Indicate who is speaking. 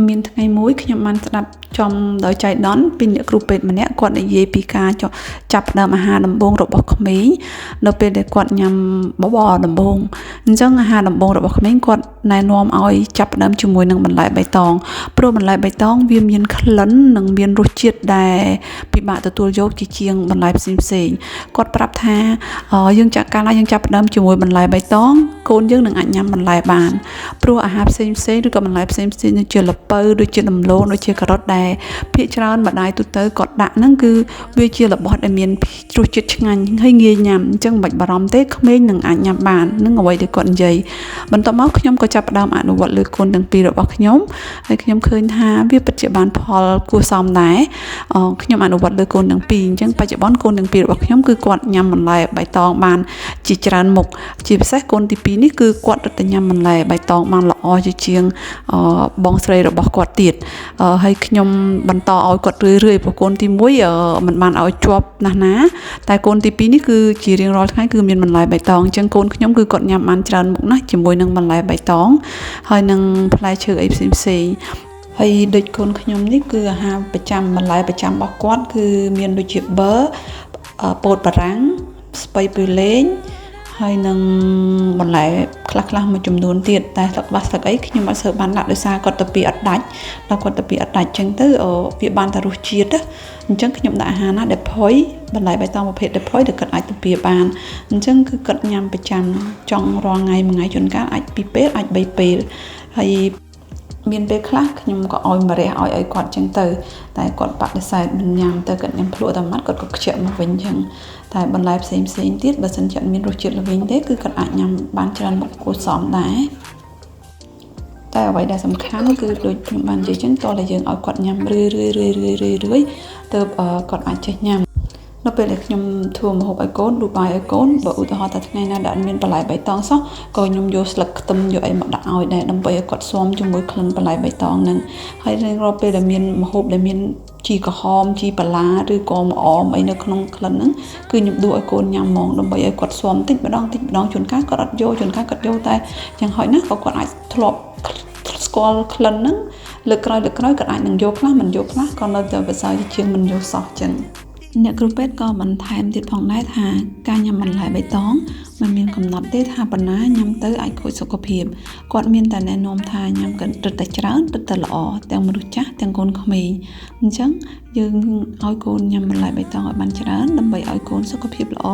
Speaker 1: មានថ្ងៃមួយខ្ញុំបានស្ដាប់ចំដោយចៃដន្យពីអ្នកគ្រូពេទ្យម្នាក់គាត់និយាយពីការចាប់ផ្ដើមអាហារដំបូងរបស់ក្មេងនៅពេលដែលគាត់ញ៉ាំបបរដំបូងអញ្ចឹងអាហារដំបូងរបស់ក្មេងគាត់ណែនាំឲ្យចាប់ផ្ដើមជាមួយនឹងបន្លែបៃតងព្រោះបន្លែបៃតងវាមានក្លិននិងមានរសជាតិដែលពិបាកទទួលយកជាងបន្លែផ្សេងគាត់ប្រាប់ថាយើងចាប់ផ្ដើមជាមួយបន្លែបៃតងកូនយើងនឹងអាចញ៉ាំបន្លែបានព្រោះអាហារផ្សេងឬក៏បន្លែផ្សេងដូចជាល្ពៅដូចជាដំឡូងដូចជាការ៉ុតដែលភាគច្រើនម្ដាយទូទៅគាត់ដាក់ហ្នឹងគឺវាជារបស់ដែលមានរសជាតិឆ្ងាញ់ហើយងាយញ៉ាំអញ្ចឹងមិនបាច់បារម្ភទេក្មេងនឹងអាចញ៉ាំបាននឹងអ្វីដែលគាត់និយាយបន្ទាប់មកខ្ញុំក៏ចាប់ផ្ដើមអនុវត្តលើកូនទាំងពីររបស់ខ្ញុំហើយខ្ញុំឃើញថាវាពិតជាបានផលគួរសមដែរខ្ញុំអនុវត្តលើកូនទាំងពីរអញ្ចឹងបច្ចុប្បន្នកូនទាំងពីររបស់ខ្ញុំគឺគាត់ញ៉ាំបន្លែបៃតងបានជាច្រើនមុខជាពិសេសកូនទី2នេះគឺគាត់រត់ទៅញ៉ាំបន្លែបៃតងបានល្អជាងបងស្រីរបស់គាត់ទៀតហើយខ្ញុំបន្តឲ្យគាត់រឿយព្រោះកូនទី1មិនបានឲ្យជាប់ណាស់ណាតែកូនទី2នេះគឺជារៀងរាល់ថ្ងៃគឺមានបន្លែបៃតងអញ្ចឹងកូនខ្ញុំគឺគាត់ញ៉ាំបានច្រើនមុខណាស់ជាមួយនឹងបន្លែបៃតងហើយនឹងផ្លែឈើអីផ្សេងហើយដូចកូនខ្ញុំនេះគឺអាហារប្រចាំបន្លែប្រចាំរបស់គាត់គឺមានដូចជាប័រពោតបារាំងស្ពៃពូលែងហើយនឹងបន្លែខ្លះមួយចំនួនទៀតតែស្លឹកបាសស្លឹកអីខ្ញុំអត់សូវបានដាក់ដោយសារគាត់ទៅពីអត់ដាច់ដល់គាត់ទៅពីអត់ដាច់អញ្ចឹងទៅវាបានតែរសជាតិអញ្ចឹងខ្ញុំដាក់អាហារណាដែលផុយបន្លែបៃតងប្រភេទដែលផុយដែលគាត់អាចទៅពីបានអញ្ចឹងគឺគាត់ញ៉ាំប្រចាំចង់រាល់ថ្ងៃមួយថ្ងៃជួនកាលអាច2ពេលអាច3ពេលហើយមានពេលខ្លះខ្ញុំក៏ឲ្យម្រះឲ្យគាត់ចឹងទៅតែគាត់បដិសេធមិនញ៉ាំទៅគាត់ញ៉ាំភ្លក់តែម៉ាត់គាត់ក៏ខ្ជិលមកវិញចឹងតែបន្លែផ្សេងទៀតបើសិនជាអត់មានរសជាតិល្វីងទេគឺគាត់អាចញ៉ាំបានច្រើនមុខគួរសមដែរតែអ្វីដែលសំខាន់គឺដូចខ្ញុំបាននិយាយចឹងតើយើងឲ្យគាត់ញ៉ាំរឿយទៅគាត់អាចចេះញ៉ាំនៅពេលដែលខ្ញុំធ្វើម្ហូបឲ្យកូនឌូបាយឲ្យកូនបើឧទាហរណ៍ថាថ្ងៃណាដែលអត់មានបន្លែបៃតងសោះក៏ខ្ញុំយកស្លឹកខ្ទឹមយកអីមកដាក់ឲ្យដែរដើម្បីឲ្យគាត់ស៊ាំជាមួយក្លិនបន្លែបៃតងហ្នឹងហើយរាល់ពេលដែលមានម្ហូបដែលមានជីក្រហមជីបន្លាឬក៏ម្អមអីនៅក្នុងក្លិនហ្នឹងគឺខ្ញុំដួសឲ្យកូនញ៉ាំហ្មងដើម្បីឲ្យគាត់ស៊ាំតិចម្ដងជួនកាលគាត់អត់យកជួនកាលគាត់យកតែយ៉ាងហោចណាស់ក៏គាត់អាចធ្លាប់ស្គាល់ក្លិនហ្នឹងលើកក្រោយគាត់អាចនឹងយកខ្លះមិនយកខ្លះក៏នៅតែប្រសើរជាងមិនយកសោះចឹងអ្នកគ្រូពេទ្យក៏បន្ថែមទៀតផងដែរថាការញ៉ាំបន្លែបៃតងមិនមានកំណត់ទេថាប៉ុណ្ណាញ៉ាំទៅអាចខូចសុខភាពគាត់មានតែណែនាំថាញ៉ាំកាន់រឹតតែច្រើនរឹតតែល្អទាំងមនុស្សចាស់ទាំងកូនក្មេងអញ្ចឹងយើងឲ្យកូនញ៉ាំបន្លែបៃតងឲ្យបានច្រើនដើម្បីឲ្យកូនសុខភាពល្អ